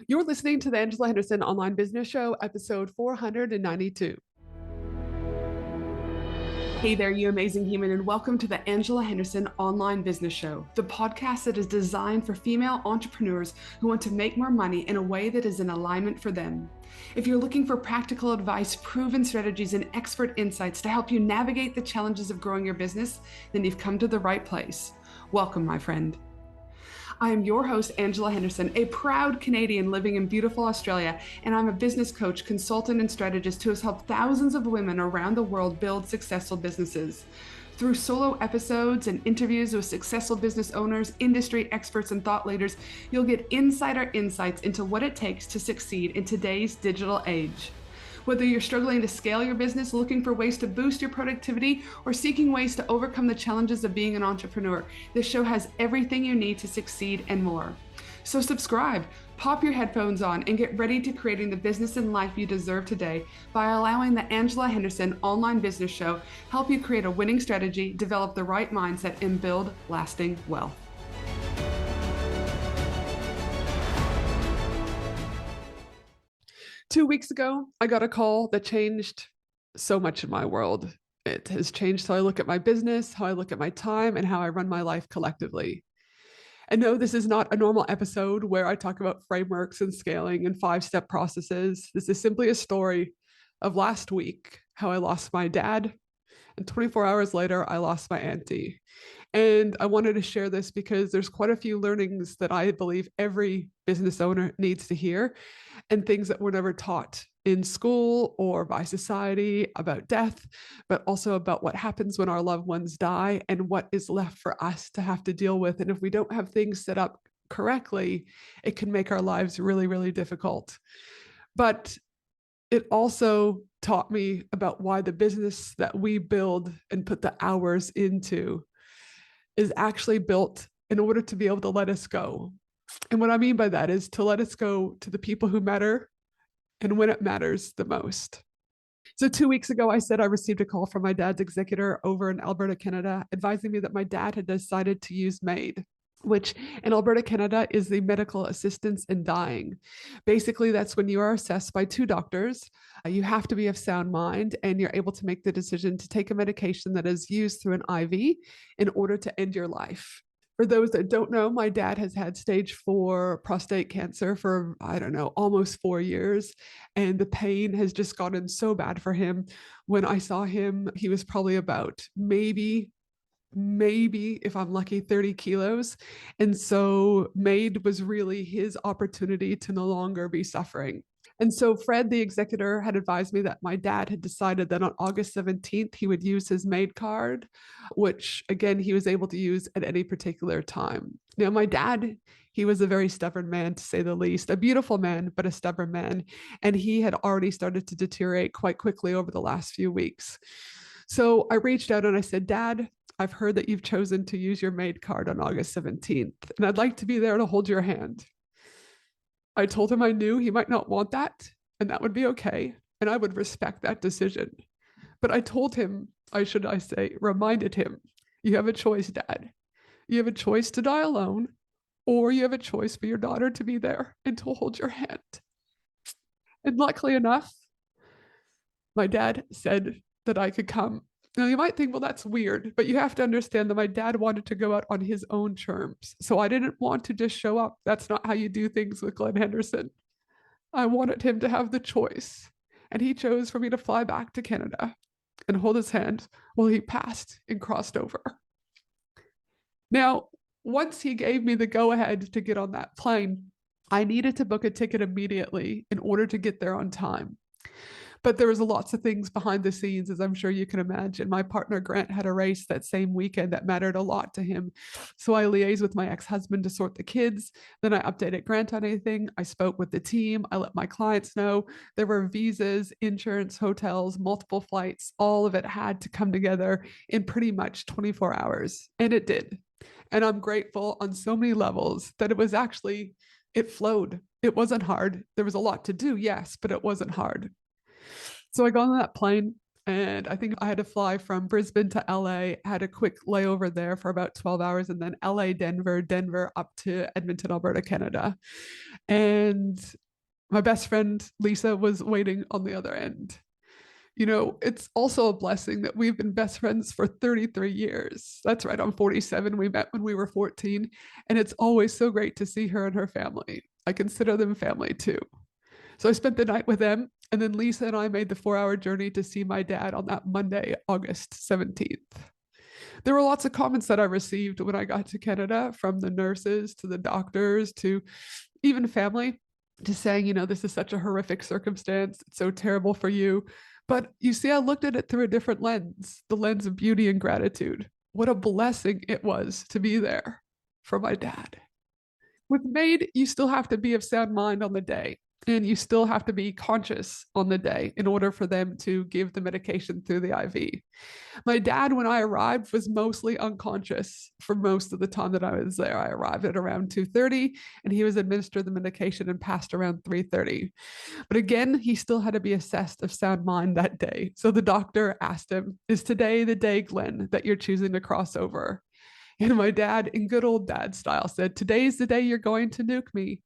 You're listening to the Angela Henderson Online Business Show, episode 492. Hey there, you amazing human, and welcome to the Angela Henderson Online Business Show, the podcast that is designed for female entrepreneurs who want to make more money in a way that is in alignment for them. If you're looking for practical advice, proven strategies, and expert insights to help you navigate the challenges of growing your business, then you've come to the right place. Welcome, my friend. I am your host, Angela Henderson, a proud Canadian living in beautiful Australia, and I'm a business coach, consultant, and strategist who has helped thousands of women around the world build successful businesses. Through solo episodes and interviews with successful business owners, industry experts, and thought leaders, you'll get insider insights into what it takes to succeed in today's digital age. Whether you're struggling to scale your business, looking for ways to boost your productivity, or seeking ways to overcome the challenges of being an entrepreneur, this show has everything you need to succeed and more. So subscribe, pop your headphones on, and get ready to creating the business and life you deserve today by allowing the Angela Henderson Online Business Show help you create a winning strategy, develop the right mindset, and build lasting wealth. Two weeks ago, I got a call that changed so much in my world. It has changed how I look at my business, how I look at my time, and how I run my life collectively. And no, this is not a normal episode where I talk about frameworks and scaling and 5-step processes. This is simply a story of last week, how I lost my dad, and 24 hours later, I lost my auntie. And I wanted to share this because there's quite a few learnings that I believe every business owner needs to hear, and things that were never taught in school or by society about death, but also about what happens when our loved ones die and what is left for us to have to deal with. And if we don't have things set up correctly, it can make our lives really, really difficult. But it also taught me about why the business that we build and put the hours into is actually built in order to be able to let us go. And what I mean by that is to let us go to the people who matter and when it matters the most. So 2 weeks ago, I said I received a call from my dad's executor over in Alberta, Canada, advising me that my dad had decided to use MAID, which in Alberta, Canada is the medical assistance in dying. Basically, that's when you are assessed by 2 doctors. You have to be of sound mind, and you're able to make the decision to take a medication that is used through an IV in order to end your life. For those that don't know, my dad has had stage 4 prostate cancer for, almost 4 years. And the pain has just gotten so bad for him. When I saw him, he was probably about maybe, if I'm lucky, 30 kilos. And so MAID was really his opportunity to no longer be suffering. And so Fred, the executor, had advised me that my dad had decided that on August 17th, he would use his MAID card, which again, he was able to use at any particular time. Now, my dad, he was a very stubborn man, to say the least, a beautiful man, but a stubborn man. And he had already started to deteriorate quite quickly over the last few weeks. So I reached out and I said, Dad, I've heard that you've chosen to use your MAID card on August 17th, and I'd like to be there to hold your hand. I told him I knew he might not want that, and that would be okay, and I would respect that decision. But I told him, reminded him, you have a choice, Dad. You have a choice to die alone, or you have a choice for your daughter to be there and to hold your hand. And luckily enough, my dad said that I could come. Now, you might think, well, that's weird, but you have to understand that my dad wanted to go out on his own terms. So I didn't want to just show up. That's not how you do things with Glenn Henderson. I wanted him to have the choice. And he chose for me to fly back to Canada and hold his hand while he passed and crossed over. Now, once he gave me the go-ahead to get on that plane, I needed to book a ticket immediately in order to get there on time. But there was lots of things behind the scenes, as I'm sure you can imagine. My partner, Grant, had a race that same weekend that mattered a lot to him. So I liaised with my ex-husband to sort the kids. Then I updated Grant on anything. I spoke with the team. I let my clients know. There were visas, insurance, hotels, multiple flights. All of it had to come together in pretty much 24 hours. And it did. And I'm grateful on so many levels that it flowed. It wasn't hard. There was a lot to do, yes, but it wasn't hard. So I got on that plane. And I think I had to fly from Brisbane to LA, had a quick layover there for about 12 hours, and then LA, Denver, Denver up to Edmonton, Alberta, Canada. And my best friend, Lisa, was waiting on the other end. It's also a blessing that we've been best friends for 33 years. That's right, I'm 47. We met when we were 14. And it's always so great to see her and her family. I consider them family too. So I spent the night with them. And then Lisa and I made the 4 hour journey to see my dad on that Monday, August 17th. There were lots of comments that I received when I got to Canada from the nurses to the doctors to even family, just saying, this is such a horrific circumstance. It's so terrible for you. But you see, I looked at it through a different lens, the lens of beauty and gratitude. What a blessing it was to be there for my dad. With MAID, you still have to be of sound mind on the day, and you still have to be conscious on the day in order for them to give the medication through the IV. My dad, when I arrived, was mostly unconscious for most of the time that I was there. I arrived at around 2:30, and he was administered the medication and passed around 3:30. But again, he still had to be assessed of sound mind that day. So the doctor asked him, "Is today the day, Glenn, that you're choosing to cross over?" And my dad, in good old dad style, said, "Today's the day you're going to nuke me."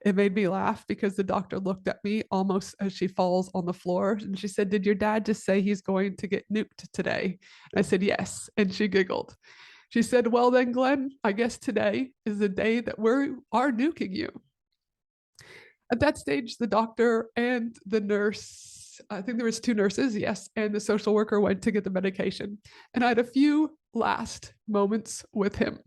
It made me laugh because the doctor looked at me almost as she falls on the floor. And she said, "Did your dad just say he's going to get nuked today?" And I said, "Yes." And she giggled. She said, "Well, then, Glenn, I guess today is the day that we are nuking you." At that stage, the doctor and the nurse, I think there was two nurses, yes, and the social worker went to get the medication. And I had a few last moments with him.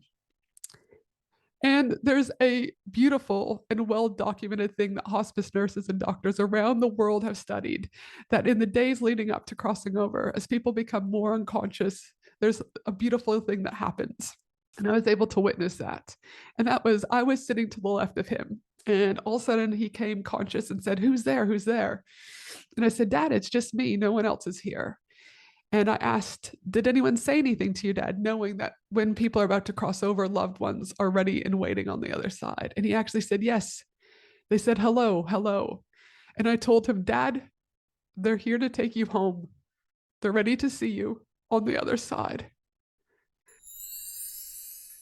And there's a beautiful and well documented thing that hospice nurses and doctors around the world have studied, that in the days leading up to crossing over, as people become more unconscious, there's a beautiful thing that happens. And I was able to witness that. And that was, I was sitting to the left of him. And all of a sudden he came conscious and said, "Who's there? Who's there?" And I said, "Dad, it's just me. No one else is here." And I asked, "Did anyone say anything to you, Dad?" Knowing that when people are about to cross over, loved ones are ready and waiting on the other side. And he actually said, "Yes." They said, "Hello, hello." And I told him, "Dad, they're here to take you home. They're ready to see you on the other side."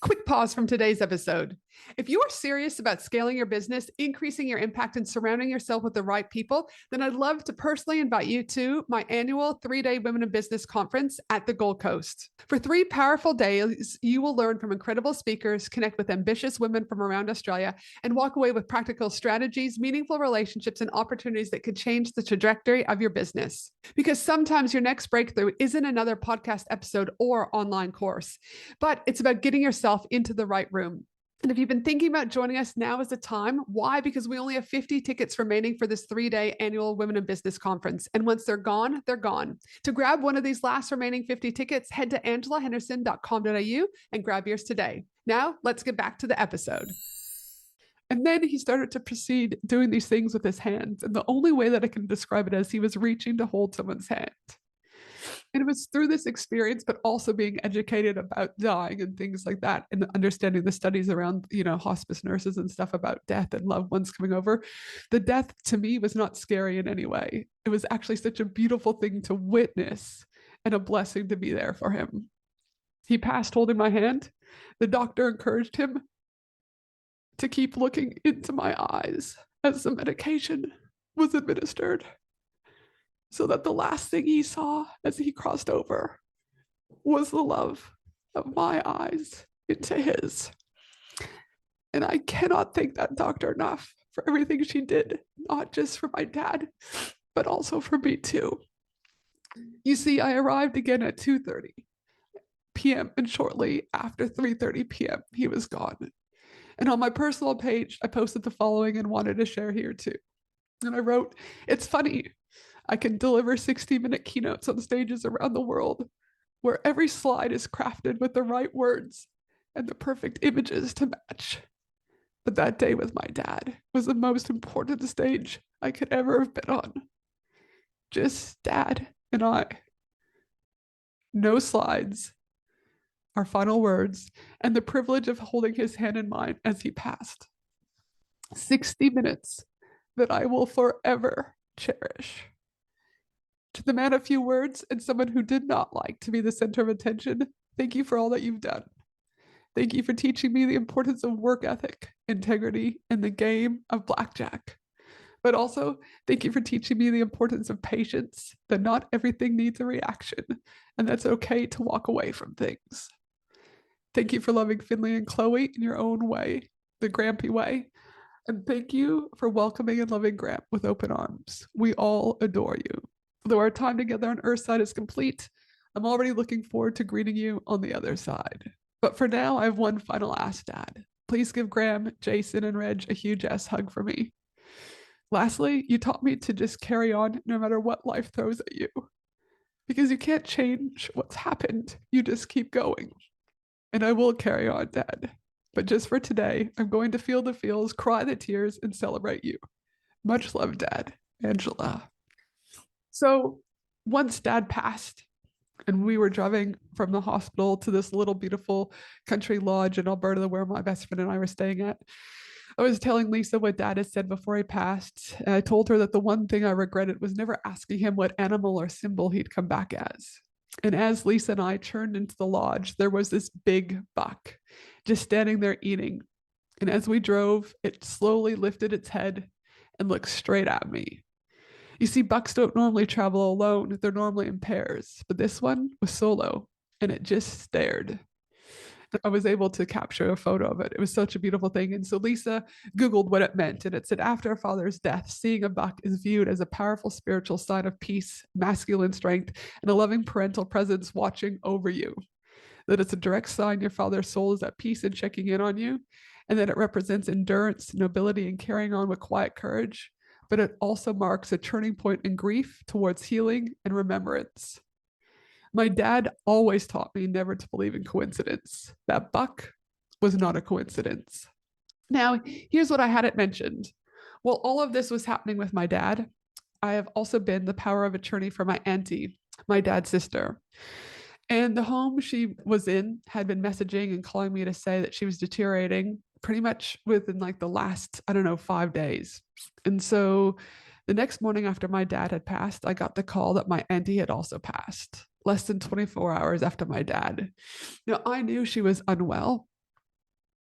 Quick pause from today's episode. If you are serious about scaling your business, increasing your impact, and surrounding yourself with the right people, then I'd love to personally invite you to my annual 3-day Women in Business conference at the Gold Coast. For 3 powerful days, you will learn from incredible speakers, connect with ambitious women from around Australia, and walk away with practical strategies, meaningful relationships, and opportunities that could change the trajectory of your business. Because sometimes your next breakthrough isn't another podcast episode or online course, but it's about getting yourself into the right room. And if you've been thinking about joining us, now is the time. Why? Because we only have 50 tickets remaining for this 3-day annual Women in Business conference. And once they're gone, they're gone. To grab one of these last remaining 50 tickets, head to angelahenderson.com.au and grab yours today. Now, let's get back to the episode. And then he started to proceed doing these things with his hands. And the only way that I can describe it as he was reaching to hold someone's hand. And it was through this experience, but also being educated about dying and things like that, and understanding the studies around, hospice nurses and stuff about death and loved ones coming over. The death to me was not scary in any way. It was actually such a beautiful thing to witness and a blessing to be there for him. He passed holding my hand. The doctor encouraged him to keep looking into my eyes as the medication was administered, so that the last thing he saw as he crossed over was the love of my eyes into his. And I cannot thank that doctor enough for everything she did, not just for my dad, but also for me too. You see, I arrived again at 2:30 p.m. and shortly after 3:30 p.m., he was gone. And on my personal page, I posted the following and wanted to share here too. And I wrote, "It's funny. I can deliver 60-minute keynotes on stages around the world where every slide is crafted with the right words and the perfect images to match. But that day with my dad was the most important stage I could ever have been on. Just Dad and I. No slides, our final words, and the privilege of holding his hand in mine as he passed. 60 minutes that I will forever cherish." To the man of few words and someone who did not like to be the center of attention, thank you for all that you've done. Thank you for teaching me the importance of work ethic, integrity, and the game of blackjack. But also, thank you for teaching me the importance of patience, that not everything needs a reaction, and that's okay to walk away from things. Thank you for loving Finley and Chloe in your own way, the Grampy way. And thank you for welcoming and loving Gramp with open arms. We all adore you. Though our time together on Earthside is complete, I'm already looking forward to greeting you on the other side. But for now, I have one final ask, Dad. Please give Graham, Jason, and Reg a huge ass hug for me. Lastly, you taught me to just carry on no matter what life throws at you. Because you can't change what's happened, you just keep going. And I will carry on, Dad. But just for today, I'm going to feel the feels, cry the tears, and celebrate you. Much love, Dad. Angela. So once Dad passed, and we were driving from the hospital to this little beautiful country lodge in Alberta where my best friend and I were staying at, I was telling Lisa what Dad had said before he passed. And I told her that the one thing I regretted was never asking him what animal or symbol he'd come back as. And as Lisa and I turned into the lodge, there was this big buck just standing there eating. And as we drove, it slowly lifted its head and looked straight at me. You see, bucks don't normally travel alone, they're normally in pairs, but this one was solo and it just stared. I was able to capture a photo of it. It was such a beautiful thing. And so Lisa Googled what it meant, and it said, after a father's death, seeing a buck is viewed as a powerful spiritual sign of peace, masculine strength, and a loving parental presence watching over you. That it's a direct sign your father's soul is at peace and checking in on you, and that it represents endurance, nobility, and carrying on with quiet courage. But it also marks a turning point in grief towards healing and remembrance. My dad always taught me never to believe in coincidence. That buck was not a coincidence. Now, here's what I hadn't mentioned. While all of this was happening with my dad, I have also been the power of attorney for my auntie, my dad's sister. And the home she was in had been messaging and calling me to say that she was deteriorating pretty much within like the last, I don't know, 5 days. And so the next morning after my dad had passed, I got the call that my auntie had also passed, less than 24 hours after my dad. Now, I knew she was unwell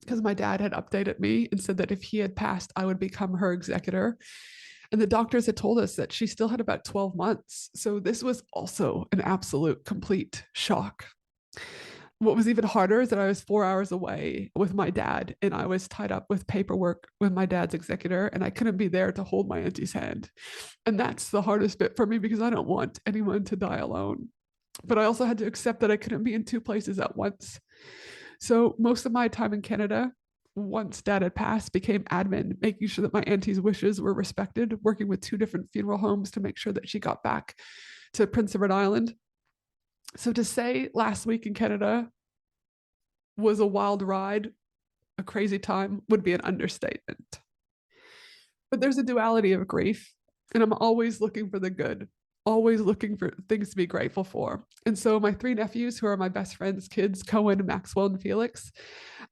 because my dad had updated me and said that if he had passed, I would become her executor. And the doctors had told us that she still had about 12 months. So this was also an absolute complete shock. What was even harder is that I was 4 hours away with my dad and I was tied up with paperwork with my dad's executor and I couldn't be there to hold my auntie's hand. And that's the hardest bit for me because I don't want anyone to die alone. But I also had to accept that I couldn't be in two places at once. So most of my time in Canada, once dad had passed, became admin, making sure that my auntie's wishes were respected, working with two different funeral homes to make sure that she got back to Prince Edward Island. So to say last week in Canada was a wild ride, a crazy time, would be an understatement. But there's a duality of grief, and I'm always looking for the good, always looking for things to be grateful for. And so my three nephews, who are my best friends' kids, Cohen, Maxwell, and Felix,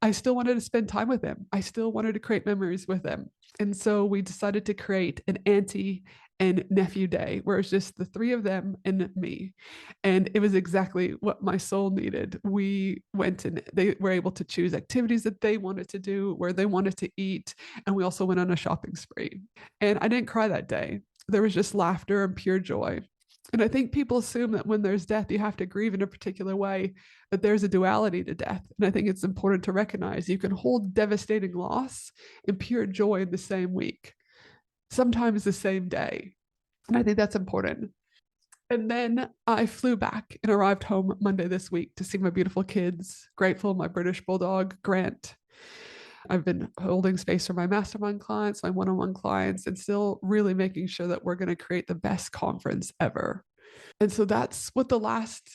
I still wanted to spend time with them. I still wanted to create memories with them. And so we decided to create an auntie and nephew day where it's just the three of them and me. And it was exactly what my soul needed. We went and they were able to choose activities that they wanted to do, where they wanted to eat. And we also went on a shopping spree. And I didn't cry that day. There was just laughter and pure joy. And I think people assume that when there's death, you have to grieve in a particular way, but there's a duality to death. And I think it's important to recognize you can hold devastating loss and pure joy in the same week, sometimes the same day. And I think that's important. And then I flew back and arrived home Monday this week to see my beautiful kids, Grateful, my British Bulldog, Grant. I've been holding space for my mastermind clients, my one-on-one clients, and still really making sure that we're going to create the best conference ever. And so that's what the last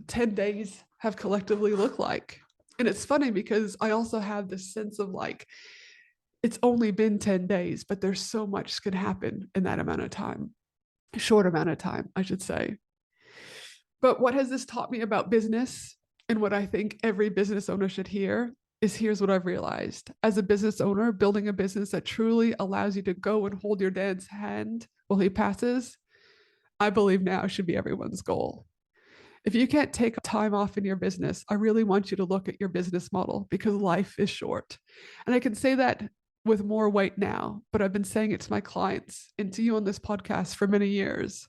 10 days have collectively looked like. And it's funny because I also have this sense of like, it's only been 10 days, but there's so much can happen in that amount of time, a short amount of time, I should say. But what has this taught me about business and what I think every business owner should hear is here's what I've realized. As a business owner, building a business that truly allows you to go and hold your dad's hand while he passes, I believe now should be everyone's goal. If you can't take time off in your business, I really want you to look at your business model because life is short. And I can say that with more weight now, but I've been saying it to my clients and to you on this podcast for many years.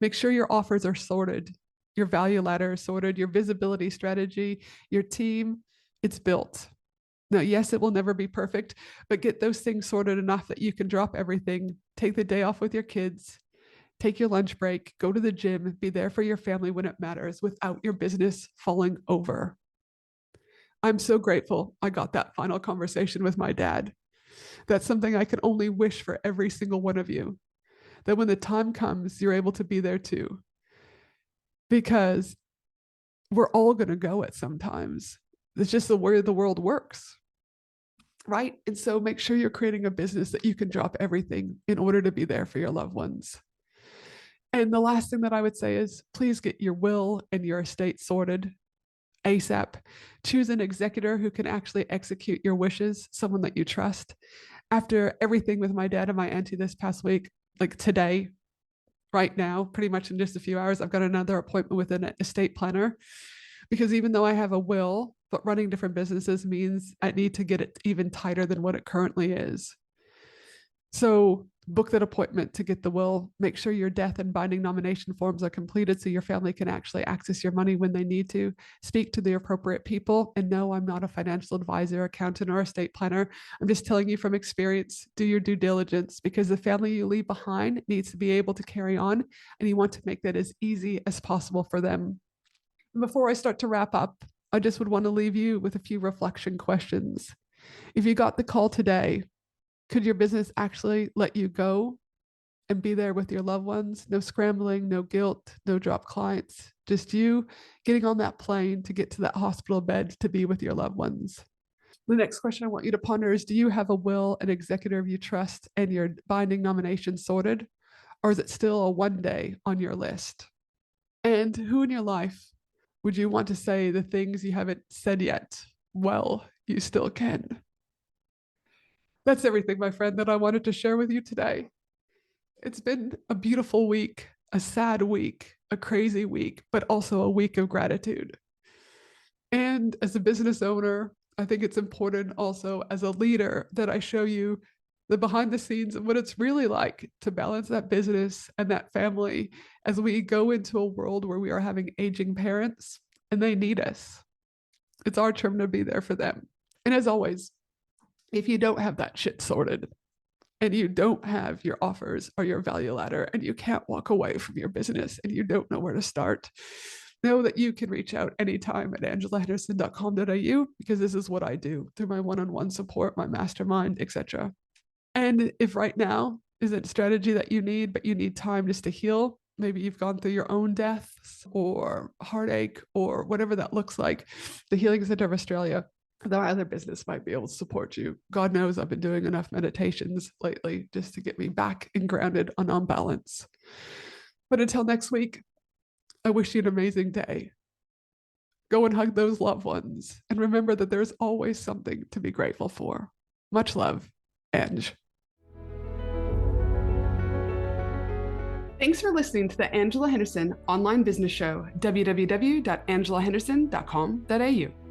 Make sure your offers are sorted, your value ladder is sorted, your visibility strategy, your team, it's built. Now, yes, it will never be perfect, but get those things sorted enough that you can drop everything, take the day off with your kids, take your lunch break, go to the gym, be there for your family when it matters without your business falling over. I'm so grateful I got that final conversation with my dad. That's something I can only wish for every single one of you, that when the time comes, you're able to be there too. Because we're all going to go at sometimes. It's just the way the world works, right? And so make sure you're creating a business that you can drop everything in order to be there for your loved ones. And the last thing that I would say is please get your will and your estate sorted ASAP. Choose an executor who can actually execute your wishes, someone that you trust. After everything with my dad and my auntie this past week, like today, right now, pretty much in just a few hours, I've got another appointment with an estate planner because even though I have a will, but running different businesses means I need to get it even tighter than what it currently is. So book that appointment to get the will. Make sure your death and binding nomination forms are completed so your family can actually access your money when they need to. Speak to the appropriate people. And no, I'm not a financial advisor, accountant, or estate planner. I'm just telling you from experience, do your due diligence because the family you leave behind needs to be able to carry on. And you want to make that as easy as possible for them. And before I start to wrap up, I just would want to leave you with a few reflection questions. If you got the call today, could your business actually let you go and be there with your loved ones? No scrambling, no guilt, no drop clients, just you getting on that plane to get to that hospital bed to be with your loved ones. The next question I want you to ponder is do you have a will, an executor you trust, and your binding nomination sorted? Or is it still a one day on your list? And who in your life would you want to say the things you haven't said yet? Well, you still can. That's everything, my friend, that I wanted to share with you today. It's been a beautiful week, a sad week, a crazy week, but also a week of gratitude. And as a business owner, I think it's important also as a leader that I show you the behind the scenes of what it's really like to balance that business and that family as we go into a world where we are having aging parents and they need us. It's our turn to be there for them. And as always, if you don't have that shit sorted and you don't have your offers or your value ladder and you can't walk away from your business and you don't know where to start, know that you can reach out anytime at angelahenderson.com.au because this is what I do through my one-on-one support, my mastermind, etc. And if right now isn't strategy that you need, but you need time just to heal, maybe you've gone through your own deaths or heartache or whatever that looks like, the Healing Center of Australia, the other business might be able to support you. God knows I've been doing enough meditations lately just to get me back and grounded on balance. But until next week, I wish you an amazing day. Go and hug those loved ones and remember that there's always something to be grateful for. Much love, Ange. Thanks for listening to the Angela Henderson online business show, www.angelahenderson.com.au.